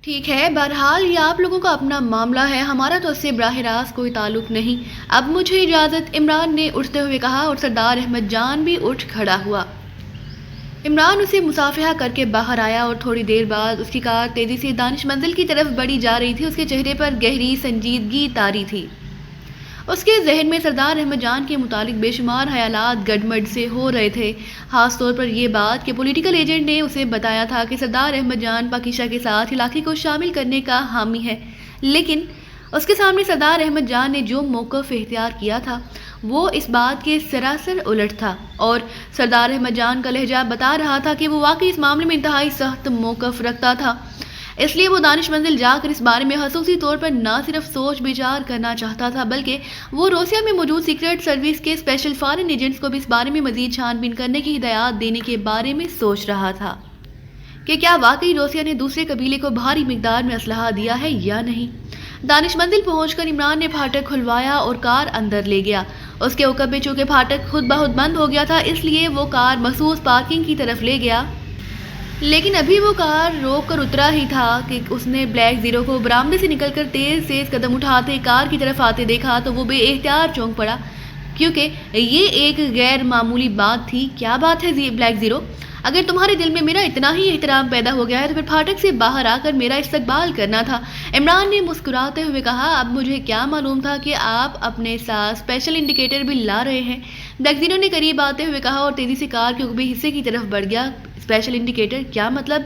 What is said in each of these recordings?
ٹھیک ہے، بہرحال یہ آپ لوگوں کا اپنا معاملہ ہے، ہمارا تو اس سے براہ راست کوئی تعلق نہیں۔ اب مجھے اجازت، عمران نے اٹھتے ہوئے کہا اور سردار احمد جان بھی اٹھ کھڑا ہوا۔ عمران اسے مصافحہ کر کے باہر آیا اور تھوڑی دیر بعد اس کی کار تیزی سے دانش منزل کی طرف بڑھی جا رہی تھی۔ اس کے چہرے پر گہری سنجیدگی طاری تھی۔ اس کے ذہن میں سردار احمد جان کے متعلق بے شمار خیالات گڈمڈ سے ہو رہے تھے، خاص طور پر یہ بات کہ پولیٹیکل ایجنٹ نے اسے بتایا تھا کہ سردار احمد جان پاکیزہ کے ساتھ علاقے کو شامل کرنے کا حامی ہے، لیکن اس کے سامنے سردار احمد جان نے جو موقف اختیار کیا تھا وہ اس بات کے سراسر الٹ تھا، اور سردار احمد جان کا لہجہ بتا رہا تھا کہ وہ واقعی اس معاملے میں انتہائی سخت موقف رکھتا تھا۔ اس لیے وہ دانش منزل جا کر اس بارے میں خصوصی طور پر نہ صرف سوچ بچار کرنا چاہتا تھا، بلکہ وہ روسیا میں موجود سیکرٹ سروس کے اسپیشل فارن ایجنٹس کو بھی اس بارے میں مزید چھان بین کرنے کی ہدایات دینے کے بارے میں سوچ رہا تھا کہ کیا واقعی روسیا نے دوسرے قبیلے کو بھاری مقدار میں اسلحہ دیا ہے یا نہیں۔ دانش منزل پہنچ کر عمران نے پھاٹک کھلوایا اور کار اندر لے گیا۔ اس کے عقب میں چونکہ پھاٹک خود بخود بند ہو گیا تھا، اس لیے وہ کار مخصوص پارکنگ کی طرف لے گیا، لیکن ابھی وہ کار روک کر اترا ہی تھا کہ اس نے بلیک زیرو کو برآمدے سے نکل کر تیز قدم اٹھاتے کار کی طرف آتے دیکھا تو وہ بے اختیار چونک پڑا، کیونکہ یہ ایک غیر معمولی بات تھی۔ کیا بات ہے بلیک زیرو؟ اگر تمہارے دل میں میرا اتنا ہی احترام پیدا ہو گیا ہے تو پھر پھاٹک سے باہر آ کر میرا استقبال کرنا تھا، عمران نے مسکراتے ہوئے کہا۔ اب مجھے کیا معلوم تھا کہ آپ اپنے ساتھ اسپیشل انڈیکیٹر بھی لا رہے ہیں، بلیک زیرو نے قریب آتے ہوئے کہا اور تیزی سے کار کے عقبی حصے کی طرف بڑھ گیا۔ اسپیشل انڈیکیٹر کیا مطلب؟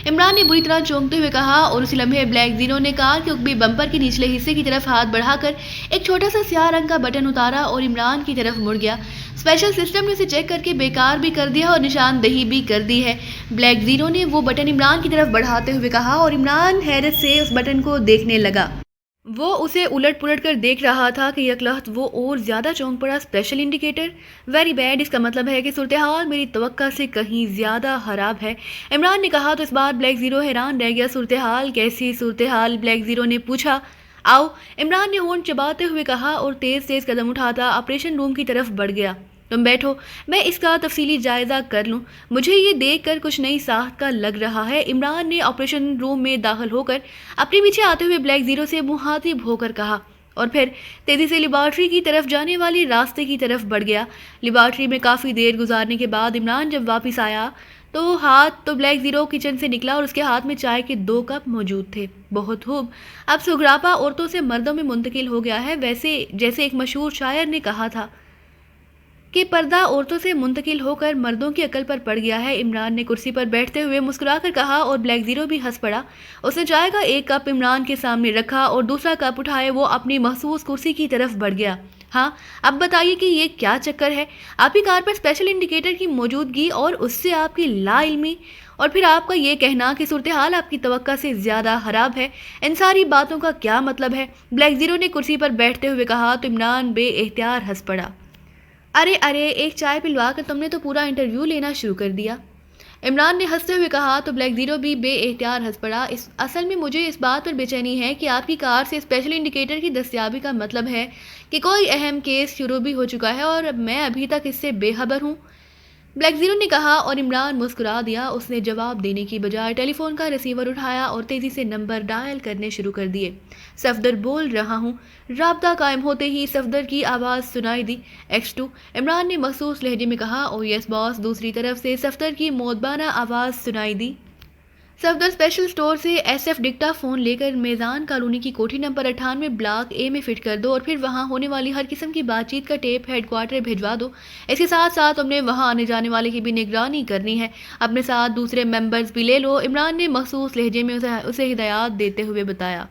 عمران نے بری طرح چونکتے ہوئے کہا، اور اسی لمحے بلیک زیرو نے کار کے عقبی بمپر کے نچلے حصے کی طرف ہاتھ بڑھا کر ایک چھوٹا سا سیاہ رنگ کا بٹن اتارا اور عمران کی طرف مڑ گیا۔ اسپیشل سسٹم نے اسے چیک کر کے بیکار بھی کر دیا اور نشاندہی بھی کر دی ہے، بلیک زیرو نے وہ بٹن عمران کی طرف بڑھاتے ہوئے کہا، اور عمران حیرت سے اس بٹن کو دیکھنے لگا۔ وہ اسے الٹ پلٹ کر دیکھ رہا تھا کہ یکلخت وہ اور زیادہ چونک پڑا۔ Special indicator? ویری بیڈ، اس کا مطلب ہے کہ صورتحال میری توقع سے کہیں زیادہ خراب ہے، عمران نے کہا۔ تو اس بار بلیک زیرو حیران رہ گیا۔ صورتحال؟ کیسی صورتحال؟ بلیک زیرو نے پوچھا۔ آؤ، عمران نے ہونٹ چباتے ہوئے کہا اور تیز قدم اٹھاتا آپریشن روم کی طرف بڑھ گیا۔ تم بیٹھو، میں اس کا تفصیلی جائزہ کر لوں، مجھے یہ دیکھ کر کچھ نئی ساخت کا لگ رہا ہے، عمران نے آپریشن روم میں داخل ہو کر اپنے پیچھے آتے ہوئے بلیک زیرو سے مخاطب ہو کر کہا، اور پھر تیزی سے لیبارٹری کی طرف جانے والی راستے کی طرف بڑھ گیا۔ لیبارٹری میں کافی دیر گزارنے کے بعد عمران جب واپس آیا تو بلیک زیرو کچن سے نکلا اور اس کے ہاتھ میں چائے کے 2 کپ موجود تھے۔ بہت خوب، اب سغراپا عورتوں سے مردوں میں منتقل ہو گیا ہے، ویسے جیسے ایک مشہور شاعر نے کہا تھا کہ پردہ عورتوں سے منتقل ہو کر مردوں کی عقل پر پڑ گیا ہے، عمران نے کرسی پر بیٹھتے ہوئے مسکرا کر کہا، اور بلیک زیرو بھی ہنس پڑا۔ اس نے چائے کا 1 کپ عمران کے سامنے رکھا اور دوسرا کپ اٹھائے وہ اپنی مخصوص کرسی کی طرف بڑھ گیا۔ ہاں، اب بتائیے کہ یہ کیا چکر ہے؟ آپ کی کار پر اسپیشل انڈیکیٹر کی موجودگی اور اس سے آپ کی لا علمی، اور پھر آپ کا یہ کہنا کہ صورتحال آپ کی توقع سے زیادہ خراب ہے، ان ساری باتوں کا کیا مطلب ہے؟ بلیک زیرو نے کرسی پر بیٹھتے ہوئے کہا۔ تو عمران بے اختیار ہنس پڑا۔ ارے ایک چائے پلوا کر تم نے تو پورا انٹرویو لینا شروع کر دیا، عمران نے ہنستے ہوئے کہا۔ تو بلیک زیرو بھی بے اختیار ہنس پڑا۔ اصل میں مجھے اس بات پر بے چینی ہے کہ آپ کی کار سے اسپیشل انڈیکیٹر کی دستیابی کا مطلب ہے کہ کوئی اہم کیس شروع بھی ہو چکا ہے اور میں ابھی تک اس سے بے خبر ہوں، بلیک زیرو نے کہا، اور عمران مسکرا دیا۔ اس نے جواب دینے کی بجائے ٹیلی فون کا ریسیور اٹھایا اور تیزی سے نمبر ڈائل کرنے شروع کر دیے۔ صفدر بول رہا ہوں، رابطہ قائم ہوتے ہی صفدر کی آواز سنائی دی۔ X2، عمران نے مخصوص لہجے میں کہا۔ او یس باس، دوسری طرف سے صفدر کی مؤدبانہ آواز سنائی دی۔ صفدر اسپیشل سٹور سے SF ڈکٹا فون لے کر میزان کالونی کی کوٹھی نمبر 98 بلاک A میں فٹ کر دو اور پھر وہاں ہونے والی ہر قسم کی بات چیت کا ٹیپ ہیڈ کوارٹر بھجوا دو۔ اس کے ساتھ ساتھ تم نے وہاں آنے جانے والے کی بھی نگرانی کرنی ہے، اپنے ساتھ دوسرے ممبرز بھی لے لو، عمران نے مخصوص لہجے میں اسے ہدایات دیتے ہوئے بتایا۔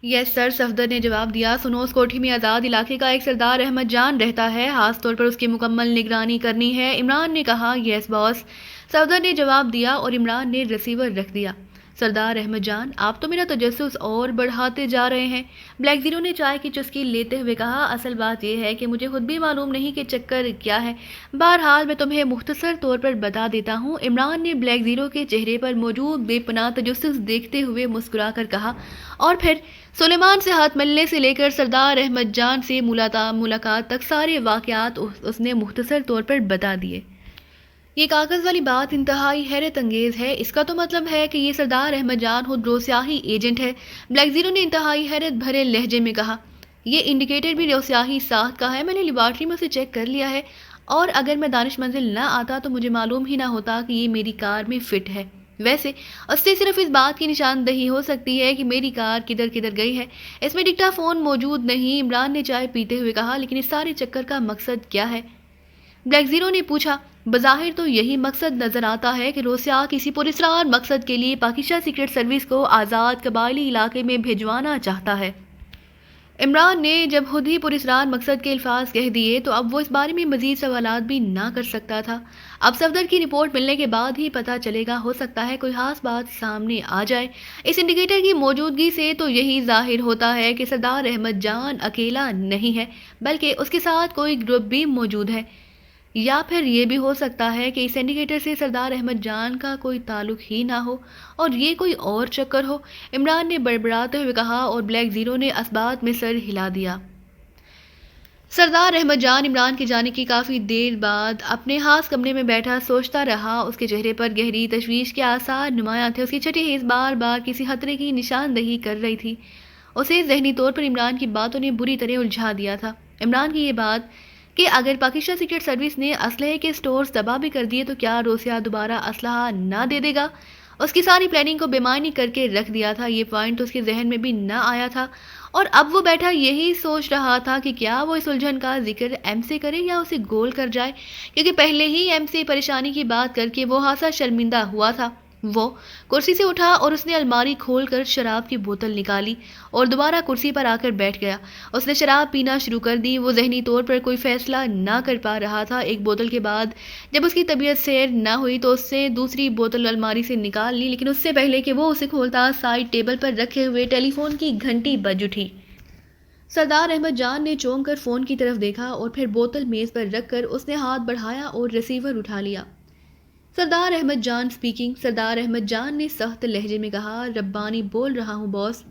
یس سر، صفدر نے جواب دیا۔ سنو، اس کوٹھی میں آزاد علاقے کا ایک سردار احمد جان رہتا ہے، خاص طور پر اس کی مکمل نگرانی کرنی ہے، عمران نے کہا۔ یس باس، صفدر نے جواب دیا اور عمران نے ریسیور رکھ دیا۔ سردار احمد جان، آپ تو میرا تجسس اور بڑھاتے جا رہے ہیں، بلیک زیرو نے چائے کی چسکی لیتے ہوئے کہا۔ اصل بات یہ ہے کہ مجھے خود بھی معلوم نہیں کہ چکر کیا ہے، بہرحال میں تمہیں مختصر طور پر بتا دیتا ہوں، عمران نے بلیک زیرو کے چہرے پر موجود بے پناہ تجسس دیکھتے ہوئے مسکرا کر کہا، اور پھر سلیمان سے ہاتھ ملنے سے لے کر سردار احمد جان سے ملاقات تک سارے واقعات اس نے مختصر طور پر بتا دیے۔ یہ کاغذ والی بات انتہائی حیرت انگیز ہے. اس کا تو مطلب ہے کہ یہ سردار احمد جان خود روسیاہی ایجنٹ ہے. بلیک زیرو نے انتہائی حیرت بھرے لہجے میں کہا. یہ انڈیکیٹر بھی روسیاہی ساخت کا ہے. میں نے لیبارٹری میں اسے چیک کر لیا ہے اور اگر میں دانش منزل نہ آتا تو مجھے معلوم ہی نہ ہوتا کہ یہ میری کار میں فٹ ہے. ویسے اس سے صرف اس بات کی نشاندہی ہو سکتی ہے کہ میری کار کدھر کدھر گئی ہے. اس میں ڈکٹا فون موجود نہیں. عمران نے چائے پیتے ہوئے کہا. لیکن اس سارے چکر کا مقصد کیا ہے؟ بلیک زیرو نے پوچھا. بظاہر تو یہی مقصد نظر آتا ہے کہ روسیا کسی پراسرار مقصد کے لیے پاکستان سیکرٹ سروس کو آزاد قبائلی علاقے میں بھیجوانا چاہتا ہے. عمران نے جب خود ہی پراسرار مقصد کے الفاظ کہہ دیے تو اب وہ اس بارے میں مزید سوالات بھی نہ کر سکتا تھا. اب صفدر کی رپورٹ ملنے کے بعد ہی پتہ چلے گا. ہو سکتا ہے کوئی خاص بات سامنے آ جائے. اس انڈیکیٹر کی موجودگی سے تو یہی ظاہر ہوتا ہے کہ سردار احمد جان اکیلا نہیں ہے بلکہ اس کے ساتھ کوئی گروپ بھی موجود ہے. یا پھر یہ بھی ہو سکتا ہے کہ اس انڈیکیٹر سے سردار احمد جان کا کوئی تعلق ہی نہ ہو اور یہ کوئی اور چکر ہو. عمران نے بڑبڑاتے ہوئے کہا اور بلیک زیرو نے اسبات میں سر ہلا دیا. سردار احمد جان عمران کے جانے کی کافی دیر بعد اپنے خاص کمرے میں بیٹھا سوچتا رہا. اس کے چہرے پر گہری تشویش کے آثار نمایاں تھے. اس کی چھٹی حس بار بار کسی خطرے کی نشاندہی کر رہی تھی. اسے ذہنی طور پر عمران کی باتوں نے بری طرح الجھا دیا تھا. عمران کی یہ بات کہ اگر پاکستان سیکرٹ سروس نے اسلحے کے سٹورز تباہ بھی کر دیے تو کیا روسیا دوبارہ اسلحہ نہ دے دے گا. اس کی ساری پلاننگ کو بے معنی کر کے رکھ دیا تھا. یہ پوائنٹ تو اس کے ذہن میں بھی نہ آیا تھا اور اب وہ بیٹھا یہی سوچ رہا تھا کہ کیا وہ اس الجھن کا ذکر ایم سے کرے یا اسے گول کر جائے کیونکہ پہلے ہی ایم سے پریشانی کی بات کر کے وہ خاصا شرمندہ ہوا تھا. وہ کرسی سے اٹھا اور اس نے الماری کھول کر شراب کی بوتل نکالی اور دوبارہ کرسی پر آ کر بیٹھ گیا. اس نے شراب پینا شروع کر دی. وہ ذہنی طور پر کوئی فیصلہ نہ کر پا رہا تھا. ایک بوتل کے بعد جب اس کی طبیعت سیر نہ ہوئی تو اس نے دوسری بوتل الماری سے نکال لی لیکن اس سے پہلے کہ وہ اسے کھولتا سائڈ ٹیبل پر رکھے ہوئے ٹیلی فون کی گھنٹی بج اٹھی. سردار احمد جان نے چونک کر فون کی طرف دیکھا اور پھر بوتل میز پر رکھ کر اس نے ہاتھ بڑھایا اور ریسیور اٹھا لیا. سردار احمد جان سپیکنگ. سردار احمد جان نے سخت لہجے میں کہا. ربانی بول رہا ہوں باس.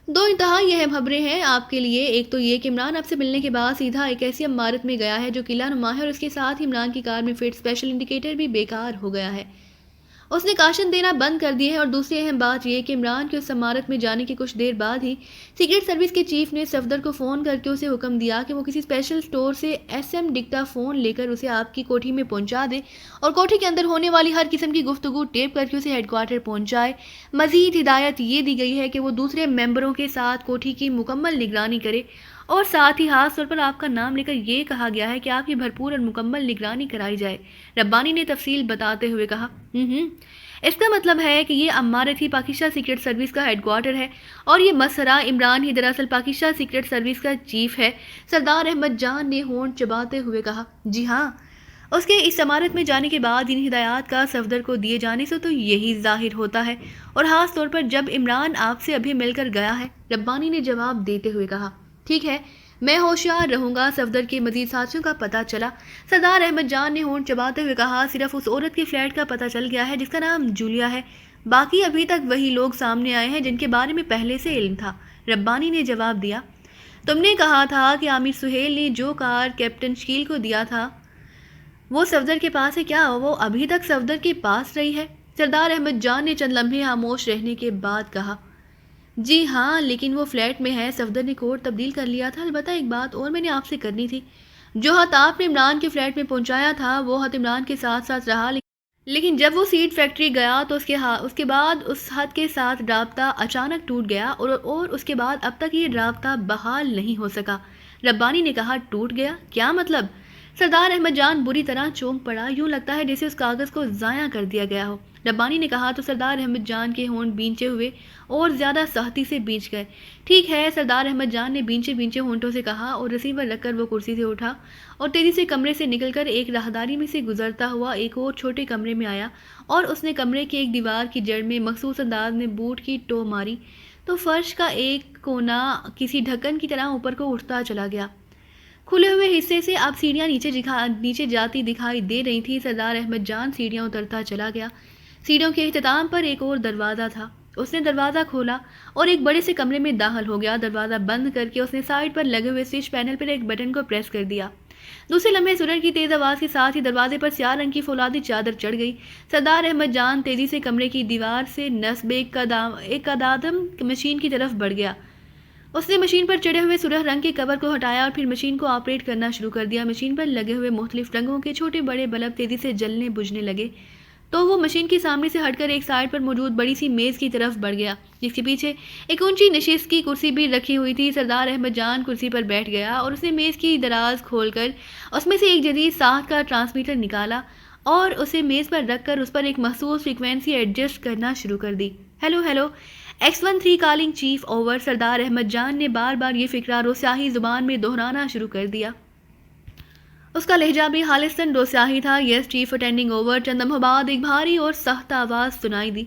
دو انتہائی اہم خبریں ہیں آپ کے لیے. ایک تو یہ کہ عمران آپ سے ملنے کے بعد سیدھا ایک ایسی عمارت میں گیا ہے جو قلعہ نما ہے اور اس کے ساتھ ہی عمران کی کار میں فٹ اسپیشل انڈیکیٹر بھی بیکار ہو گیا ہے. اس نے کاشن دینا بند کر دیے ہیں. اور دوسری اہم بات یہ کہ عمران کے اس عمارت میں جانے کے کچھ دیر بعد ہی سیکرٹ سروس کے چیف نے صفدر کو فون کر کے اسے حکم دیا کہ وہ کسی اسپیشل سٹور سے ایس ایم ڈکٹا فون لے کر اسے آپ کی کوٹھی میں پہنچا دے اور کوٹھی کے اندر ہونے والی ہر قسم کی گفتگو ٹیپ کر کے اسے ہیڈ کوارٹر پہنچائے. مزید ہدایت یہ دی گئی ہے کہ وہ دوسرے ممبروں کے ساتھ کوٹھی کی مکمل نگرانی کرے اور ساتھ ہی خاص طور پر آپ کا نام لے کر یہ کہا گیا ہے کہ آپ کی بھرپور اور مکمل نگرانی کرائی جائے. ربانی نے تفصیل بتاتے ہوئے کہا. اس کا مطلب ہے کہ یہ عمارت ہی پاکستان سیکرٹ سروس کا ہیڈ کوارٹر ہے اور یہ مسئلہ عمران ہی دراصل پاکستان سیکرٹ سروس کا چیف ہے. سردار احمد جان نے ہونٹ چباتے ہوئے کہا. جی ہاں. اس کے اس عمارت میں جانے کے بعد ان ہدایات کا صفدر کو دیے جانے سے تو یہی ظاہر ہوتا ہے اور خاص طور پر جب عمران آپ سے ابھی مل کر گیا ہے. ربانی نے جواب دیتے ہوئے کہا. ٹھیک ہے میں ہوشیار رہوں گا. صفدر کے مزید ساتھیوں کا پتہ چلا. سردار احمد جان نے ہونٹ چباتے ہوئے کہا. صرف اس عورت کے فلیٹ کا پتہ چل گیا ہے جس کا نام جولیا ہے. باقی ابھی تک وہی لوگ سامنے آئے ہیں جن کے بارے میں پہلے سے علم تھا. ربانی نے جواب دیا. تم نے کہا تھا کہ عامر سہیل نے جو کار کیپٹن شکیل کو دیا تھا وہ صفدر کے پاس ہے. کیا وہ ابھی تک صفدر کے پاس رہی ہے؟ سردار احمد جان نے چند لمحے خاموش رہنے کے بعد کہا. جی ہاں لیکن وہ فلیٹ میں ہے. صفدر نے کوڈ تبدیل کر لیا تھا. البتہ ایک بات اور میں نے آپ سے کرنی تھی. جو خط آپ نے عمران کے فلیٹ میں پہنچایا تھا وہ خط عمران کے ساتھ ساتھ رہا لیکن جب وہ سیڈ فیکٹری گیا تو اس کے بعد اس خط کے ساتھ رابطہ اچانک ٹوٹ گیا اور اس کے بعد اب تک یہ رابطہ بحال نہیں ہو سکا. ربانی نے کہا. ٹوٹ گیا کیا مطلب؟ سردار احمد جان بری طرح چونک پڑا. یوں لگتا ہے جیسے اس کاغذ کو ضائع کر دیا گیا ہو. ربانی نے کہا تو سردار احمد جان کے ہونٹ بینچے ہوئے اور زیادہ سختی سے بینچ گئے. ٹھیک ہے. سردار احمد جان نے بینچے ہونٹوں سے کہا اور ریسیور رکھ کر وہ کرسی سے اٹھا اور تیزی سے کمرے سے نکل کر ایک راہداری میں سے گزرتا ہوا ایک اور چھوٹے کمرے میں آیا اور اس نے کمرے کی ایک دیوار کی جڑ میں مخصوص انداز میں بوٹ کی ٹو ماری تو فرش کا ایک کونا کسی ڈھکن کی طرح اوپر کو اٹھتا چلا گیا. کھلے ہوئے حصے سے اب سیڑھیاں نیچے جاتی دکھائی دے رہی تھی. سردار احمد جان سیڑھیاں اترتا چلا گیا. سیڑھیوں کے اختتام پر ایک اور دروازہ تھا. اس نے دروازہ کھولا اور ایک بڑے سے کمرے میں داخل ہو گیا. دروازہ بند کر کے اس نے سائڈ پر لگے ہوئے سوئچ پینل پر ایک بٹن کو پریس کر دیا. دوسرے لمحے سرر کی تیز آواز کے ساتھ ہی دروازے پر سیاہ رنگ کی فولادی چادر چڑھ گئی۔ سردار احمد جان تیزی سے کمرے کی دیوار سے نصب ایک قدم مشین کی طرف بڑھ گیا۔ اس نے مشین پر چڑھے ہوئے سرخ رنگ کے کور کو ہٹایا اور پھر مشین کو آپریٹ کرنا شروع کر دیا۔ مشین پر لگے ہوئے مختلف رنگوں کے چھوٹے بڑے بلب تیزی سے جلنے بجھنے لگے تو وہ مشین کے سامنے سے ہٹ کر ایک سائڈ پر موجود بڑی سی میز کی طرف بڑھ گیا، جس کے پیچھے ایک اونچی نشست کی کرسی بھی رکھی ہوئی تھی۔ سردار احمد جان کرسی پر بیٹھ گیا اور اس نے میز کی دراز کھول کر اس میں سے ایک جدید ساخت کا ٹرانسمیٹر نکالا اور اسے میز پر رکھ کر اس پر ایک مخصوص فریکوینسی ایڈجسٹ کرنا شروع کر دی۔ Hello hello X13 calling chief over. Sardar Ahmed جان نے بار بار یہ فقرہ روسیاہی زبان میں دہرانا شروع کر دیا۔ اس کا لہجہ بھی خالصاً روسیاہی تھا۔ یس چیف اٹینڈنگ اوور۔ چند لمحوں بعد ایک بھاری اور سخت آواز سنائی دی۔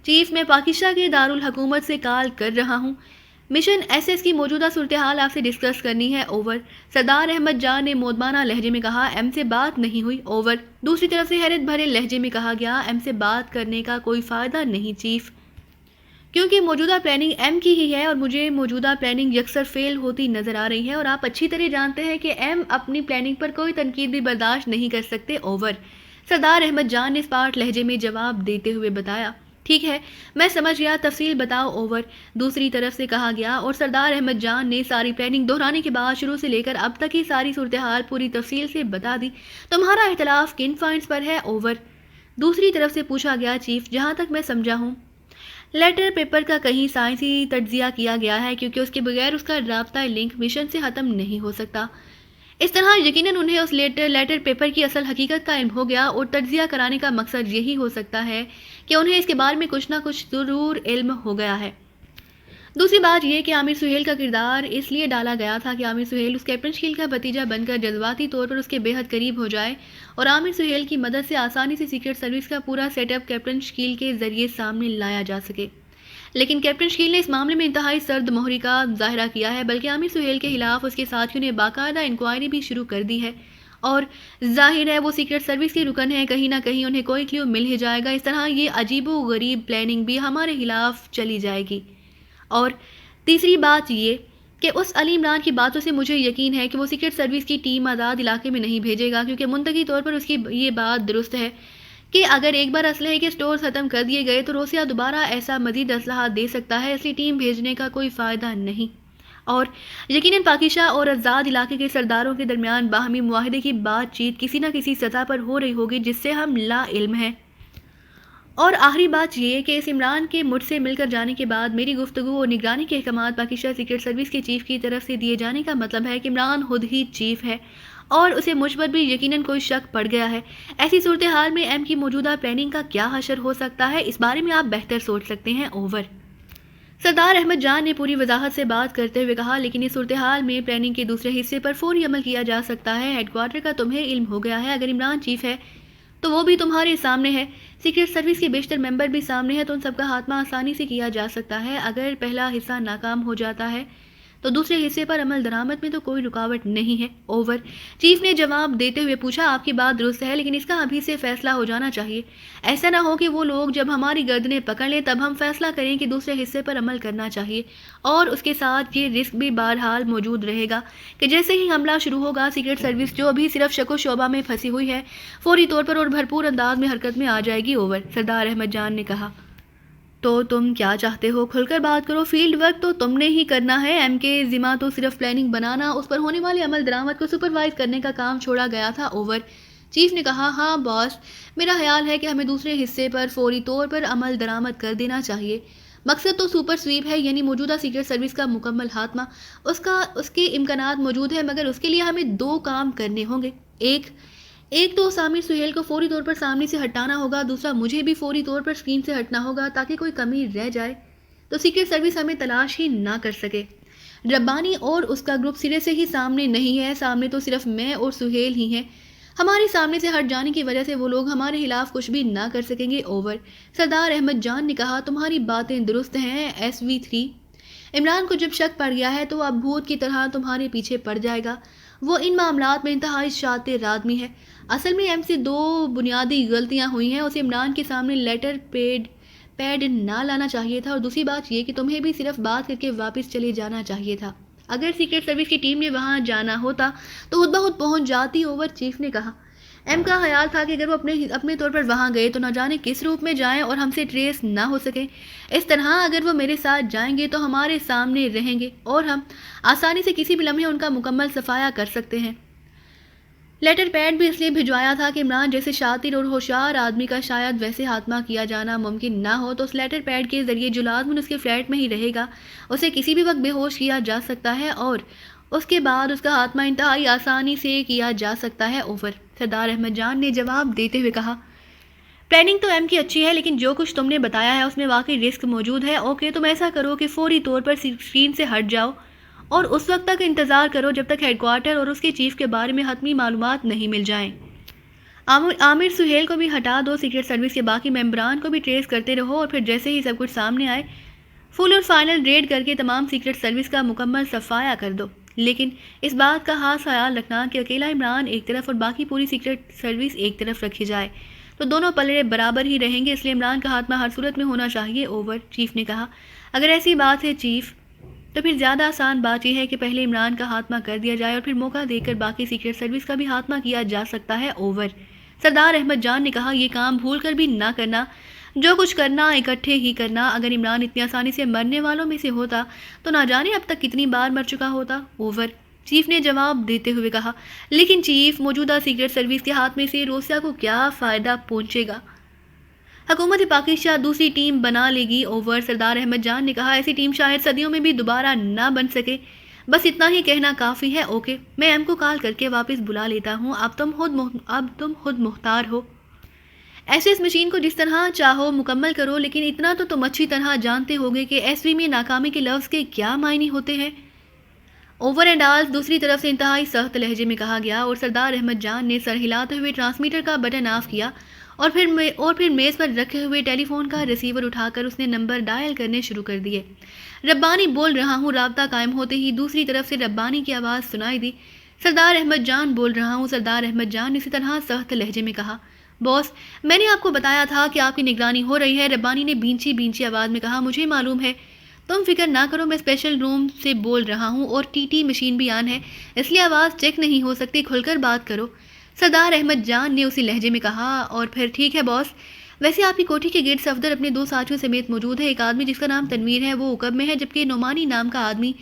چیف، میں پاکستان کے دارالحکومت سے کال کر رہا ہوں۔ مشن SS کی موجودہ صورتحال آپ سے ڈسکس کرنی ہے، اوور۔ سردار احمد جان نے مودبانہ لہجے میں کہا، ایم سے بات نہیں ہوئی، اوور۔ دوسری طرف سے حیرت بھرے لہجے میں کہا گیا، ایم سے بات کرنے کا کوئی فائدہ نہیں چیف، کیونکہ موجودہ پلاننگ ایم کی ہی ہے اور مجھے موجودہ پلاننگ یکسر فیل ہوتی نظر آ رہی ہے اور آپ اچھی طرح جانتے ہیں کہ ایم اپنی پلاننگ پر کوئی تنقید بھی برداشت نہیں کر سکتے، اوور۔ سردار احمد جان نے اسپاٹ لہجے میں جواب دیتے ہوئے بتایا، ٹھیک ہے میں سمجھ گیا، تفصیل بتاؤ، اوور۔ دوسری طرف سے کہا گیا اور سردار احمد جان نے ساری پلاننگ دہرانے کے بعد شروع سے لے کر اب تک کی ساری صورتحال پوری تفصیل سے بتا دی۔ تمہارا اختلاف کن پوائنٹس پر ہے، اوور؟ دوسری طرف سے پوچھا گیا، چیف جہاں تک میں سمجھا ہوں لیٹر پیپر کا کہیں سائنسی تجزیہ کیا گیا ہے، کیونکہ اس کے بغیر اس کا رابطہ لنک مشن سے ختم نہیں ہو سکتا۔ اس طرح یقیناً انہیں اس لیٹر پیپر کی اصل حقیقت کا علم ہو گیا اور تجزیہ کرانے کا مقصد یہی ہو سکتا ہے کہ انہیں اس کے بارے میں کچھ نہ کچھ ضرور علم ہو گیا ہے۔ دوسری بات یہ کہ عامر سہیل کا کردار اس لیے ڈالا گیا تھا کہ عامر سہیل اس کیپٹن شکیل کا بھتیجا بن کر جذباتی طور پر اس کے بے حد قریب ہو جائے اور عامر سہیل کی مدد سے آسانی سے سیکرٹ سروس کا پورا سیٹ اپ کیپٹن شکیل کے ذریعے سامنے لایا جا سکے۔ لیکن کیپٹن شکیل نے اس معاملے میں انتہائی سرد مہری کا مظاہرہ کیا ہے، بلکہ عامر سہیل کے خلاف اس کے ساتھیوں نے باقاعدہ انکوائری بھی شروع کر دی ہے اور ظاہر ہے وہ سیکرٹ سروس کے رکن ہیں، کہیں نہ کہیں انہیں کوئی کلیو مل ہی جائے گا۔ اس طرح یہ عجیب و غریب پلاننگ بھی ہمارے خلاف چلی جائے گی۔ اور تیسری بات یہ کہ اس علی عمران کی باتوں سے مجھے یقین ہے کہ وہ سیکرٹ سروس کی ٹیم آزاد علاقے میں نہیں بھیجے گا، کیونکہ منطقی طور پر اس کی یہ بات درست ہے کہ اگر ایک بار اسلحے کے سٹورز ختم کر دیے گئے تو روسیہ دوبارہ ایسا مزید اسلحہ دے سکتا ہے، اس لیے ٹیم بھیجنے کا کوئی فائدہ نہیں۔ اور یقیناً پاکستان اور آزاد علاقے کے سرداروں کے درمیان باہمی معاہدے کی بات چیت کسی نہ کسی سطح پر ہو رہی ہوگی جس سے ہم لا علم ہیں۔ اور آخری بات یہ کہ اس عمران کے مجھ سے مل کر جانے کے بعد میری گفتگو اور نگرانی کے احکامات پاکستان سیکرٹ سروس کے چیف کی طرف سے دیے جانے کا مطلب ہے کہ عمران خود ہی چیف ہے اور اسے مجھ پر بھی یقیناً کوئی شک پڑ گیا ہے۔ ایسی صورتحال میں ایم کی موجودہ پلاننگ کا کیا حشر ہو سکتا ہے، اس بارے میں آپ بہتر سوچ سکتے ہیں، اوور۔ سردار احمد جان نے پوری وضاحت سے بات کرتے ہوئے کہا، لیکن اس صورتحال میں پلاننگ کے دوسرے حصے پر فوری عمل کیا جا سکتا ہے۔ ہیڈ کوارٹر کا تمہیں علم ہو گیا ہے، اگر عمران چیف ہے تو وہ بھی تمہارے سامنے ہے، سیکرٹ سروس کے بیشتر ممبر بھی سامنے ہیں، تو ان سب کا خاتمہ آسانی سے کیا جا سکتا ہے۔ اگر پہلا حصہ ناکام ہو جاتا ہے تو دوسرے حصے پر عمل درآمد میں تو کوئی رکاوٹ نہیں ہے، اوور۔ چیف نے جواب دیتے ہوئے پوچھا، آپ کی بات درست ہے، لیکن اس کا ابھی سے فیصلہ ہو جانا چاہیے۔ ایسا نہ ہو کہ وہ لوگ جب ہماری گردنیں پکڑ لیں تب ہم فیصلہ کریں کہ دوسرے حصے پر عمل کرنا چاہیے، اور اس کے ساتھ یہ رسک بھی بہرحال موجود رہے گا کہ جیسے ہی حملہ شروع ہوگا سیکرٹ سروس جو ابھی صرف شک و شبہ میں پھنسی ہوئی ہے فوری طور پر اور بھرپور انداز میں حرکت میں آ جائے گی، اوور۔ سردار احمد جان نے کہا، تو تم کیا چاہتے ہو، کھل کر بات کرو، فیلڈ ورک تو تم نے ہی کرنا ہے، ایم کے ذمہ تو صرف پلاننگ بنانا، اس پر ہونے والے عمل درآمد کو سپروائز کرنے کا کام چھوڑا گیا تھا، اوور۔ چیف نے کہا، ہاں باس، میرا خیال ہے کہ ہمیں دوسرے حصے پر فوری طور پر عمل درآمد کر دینا چاہیے۔ مقصد تو سپر سویپ ہے، یعنی موجودہ سیکرٹ سروس کا مکمل خاتمہ۔ اس کے امکانات موجود ہیں، مگر اس کے لیے ہمیں دو کام کرنے ہوں گے۔ ایک تو عامر سہیل کو فوری طور پر سامنے سے ہٹانا ہوگا، دوسرا مجھے بھی فوری طور پر اسکرین سے ہٹنا ہوگا تاکہ کوئی کمی رہ جائے تو سیکرٹ سروس ہمیں تلاش ہی نہ کر سکے۔ ربانی اور اس کا گروپ سرے سے ہی سامنے نہیں ہے، سامنے تو صرف میں اور سہیل ہی ہیں۔ ہمارے سامنے سے ہٹ جانے کی وجہ سے وہ لوگ ہمارے خلاف کچھ بھی نہ کر سکیں گے، اوور۔ سردار احمد جان نے کہا، تمہاری باتیں درست ہیں SV3۔ عمران کو جب شک پڑ گیا ہے تو وہ اب بھوت کی طرح تمہارے پیچھے پڑ جائے گا۔ وہ ان معاملات میں انتہائی شاطر آدمی ہے۔ اصل میں ایم سے دو بنیادی غلطیاں ہوئی ہیں، اسے عمران کے سامنے لیٹر پیڈ نہ لانا چاہیے تھا، اور دوسری بات یہ کہ تمہیں بھی صرف بات کر کے واپس چلے جانا چاہیے تھا۔ اگر سیکرٹ سروس کی ٹیم نے وہاں جانا ہوتا تو خود بخود پہنچ جاتی، اوور چیف نے کہا۔ ایم کا خیال تھا کہ اگر وہ اپنے طور پر وہاں گئے تو نہ جانے کس روپ میں جائیں اور ہم سے ٹریس نہ ہو سکے۔ اس طرح اگر وہ میرے ساتھ جائیں گے تو ہمارے سامنے رہیں گے اور ہم آسانی سے کسی بھی لمحے ان کا مکمل صفایا کر سکتے ہیں۔ لیٹر پیڈ بھی اس لیے بھجوایا تھا کہ عمران جیسے شاطر اور ہوشیار آدمی کا شاید ویسے خاتمہ کیا جانا ممکن نہ ہو، تو اس لیٹر پیڈ کے ذریعے جو لازماً اس کے فلیٹ میں ہی رہے گا اسے کسی بھی وقت بے ہوش کیا جا سکتا ہے اور اس کے بعد اس کا خاتمہ انتہائی آسانی سے کیا جا سکتا ہے، اوور سردار احمد جان نے جواب دیتے ہوئے کہا۔ پلاننگ تو ایم کی اچھی ہے، لیکن جو کچھ تم نے بتایا ہے اس میں واقعی رسک موجود ہے۔ اوکے، تم ایسا کرو کہ فوری طور پر اسکرین سے ہٹ جاؤ اور اس وقت تک انتظار کرو جب تک ہیڈ کوارٹر اور اس کے چیف کے بارے میں حتمی معلومات نہیں مل جائیں۔ عامر سہیل کو بھی ہٹا دو، سیکرٹ سروس کے باقی ممبران کو بھی ٹریس کرتے رہو اور پھر جیسے ہی سب کچھ سامنے آئے فل اور فائنل ریڈ کر کے تمام سیکرٹ سروس کا مکمل صفایا کر دو، لیکن اس بات کا خاص خیال رکھنا کہ اکیلا عمران ایک طرف اور باقی پوری سیکرٹ سروس ایک طرف رکھی جائے تو دونوں پلڑے برابر ہی رہیں گے، اس لیے عمران کا خاتمہ ہر صورت میں ہونا چاہیے، اوور چیف نے کہا۔ اگر ایسی بات ہے چیف، تو پھر زیادہ آسان بات یہ ہے کہ پہلے عمران کا خاتمہ کر دیا جائے اور پھر موقع دے کر باقی سیکرٹ سروس کا بھی خاتمہ کیا جا سکتا ہے، اوور سردار احمد جان نے کہا۔ یہ کام بھول کر بھی نہ کرنا، جو کچھ کرنا اکٹھے ہی کرنا۔ اگر عمران اتنی آسانی سے مرنے والوں میں سے ہوتا تو نہ جانے اب تک کتنی بار مر چکا ہوتا، اوور چیف نے جواب دیتے ہوئے کہا۔ لیکن چیف، موجودہ سیکرٹ سروس کے ہاتھ میں سے روسیا کو کیا فائدہ پہنچے گا؟ حکومت پاکستان دوسری ٹیم بنا لے گی، اوور سردار احمد جان نے کہا۔ ایسی ٹیم شاید صدیوں میں بھی دوبارہ نہ بن سکے، بس اتنا ہی کہنا کافی ہے۔ اوکے، میں ایم کو کال کر کے واپس بلا لیتا ہوں، اب تم خود مختار ہو۔ ایس ایس مشین کو جس طرح چاہو مکمل کرو، لیکن اتنا تو تم اچھی طرح جانتے ہوگے کہ ایس وی میں ناکامی کے لفظ کے کیا معنی ہوتے ہیں، اوور اینڈ آل دوسری طرف سے انتہائی سخت لہجے میں کہا گیا، اور سردار احمد جان نے سر ہلاتے ہوئے ٹرانسمیٹر کا بٹن آف کیا اور پھر میز پر رکھے ہوئے ٹیلی فون کا ریسیور اٹھا کر اس نے نمبر ڈائل کرنے شروع کر دیے۔ ربانی بول رہا ہوں، رابطہ قائم ہوتے ہی دوسری طرف سے ربانی کی آواز سنائی دی۔ سردار احمد جان بول رہا ہوں، سردار احمد جان نے اسی طرح سخت لہجے میں کہا۔ باس، میں نے آپ کو بتایا تھا کہ آپ کی نگرانی ہو رہی ہے، ربانی نے بینچی آواز میں کہا۔ مجھے معلوم ہے، تم فکر نہ کرو، میں اسپیشل روم سے بول رہا ہوں اور ٹی ٹی مشین بھی آن ہے، اس لیے آواز چیک نہیں ہو سکتی، کھل کر بات کرو، سردار احمد جان نے اسی لہجے میں کہا۔ اور پھر ٹھیک ہے باس، ویسے آپ کی کوٹھی کے گیٹ صفدر اپنے 2 ساتھیوں سمیت موجود ہے۔ ایک آدمی جس کا نام تنویر ہے وہ عقب میں ہے، جبکہ نعمانی نام کا آدمی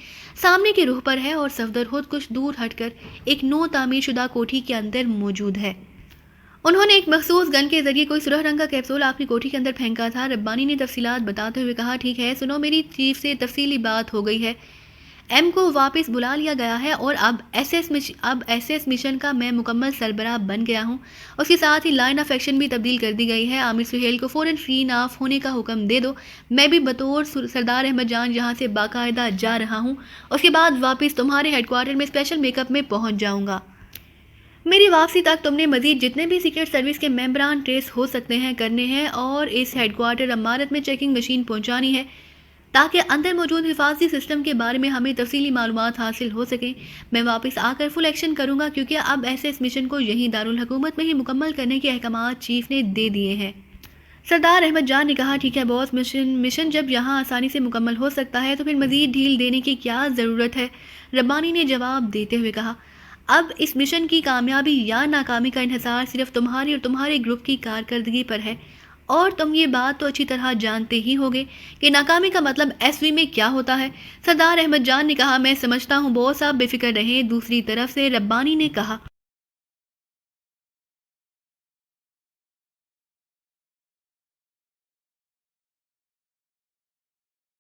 سامنے کے رخ پر ہے، اور صفدر خود کچھ دور ہٹ کر ایک نو تعمیر شدہ کوٹھی کے اندر موجود ہے۔ انہوں نے ایک مخصوص گن کے ذریعے کوئی سرخ رنگ کا کیپسول آپ کی کوٹھی کے اندر پھینکا تھا۔ ربانی نے تفصیلات بتاتے ہوئے کہا۔ ٹھیک ہے، سنو، میری چیف سے تفصیلی بات ہو گئی ہے، ایم کو واپس بلا لیا گیا ہے اور اب ایس ایس مشن کا میں مکمل سربراہ بن گیا ہوں، اس کے ساتھ ہی لائن آف ایکشن بھی تبدیل کر دی گئی ہے۔ عامر سہیل کو فوراً اسکرین آف ہونے کا حکم دے دو، میں بھی بطور سردار احمد جان یہاں سے باقاعدہ جا رہا ہوں، اس کے بعد واپس تمہارے ہیڈ کوارٹر میں اسپیشل میک اپ میں پہنچ جاؤں گا۔ میری واپسی تک تم نے مزید جتنے بھی سیکرٹ سروس کے ممبران ٹریس ہو سکتے ہیں کرنے ہیں، اور اس ہیڈ کوارٹر عمارت میں چیکنگ مشین پہنچانی ہے تاکہ اندر موجود حفاظتی سسٹم کے بارے میں ہمیں تفصیلی معلومات حاصل ہو سکیں۔ میں واپس آ کر فل ایکشن کروں گا، کیونکہ اب ایسے اس مشن کو یہیں دارالحکومت میں ہی مکمل کرنے کے احکامات چیف نے دے دیے ہیں۔ سردار احمد جان نے کہا۔ ٹھیک ہے باس، مشن جب یہاں آسانی سے مکمل ہو سکتا ہے تو پھر مزید ڈھیل دینے کی کیا ضرورت ہے، ربانی نے جواب دیتے ہوئے کہا۔ اب اس مشن کی کامیابی یا ناکامی کا انحصار صرف تمہاری اور تمہارے گروپ کی کارکردگی پر ہے، اور تم یہ بات تو اچھی طرح جانتے ہی ہوگے کہ ناکامی کا مطلب ایس وی میں کیا ہوتا ہے، سردار احمد جان نے کہا۔ میں سمجھتا ہوں باس، آپ بے فکر رہیں، دوسری طرف سے ربانی نے کہا۔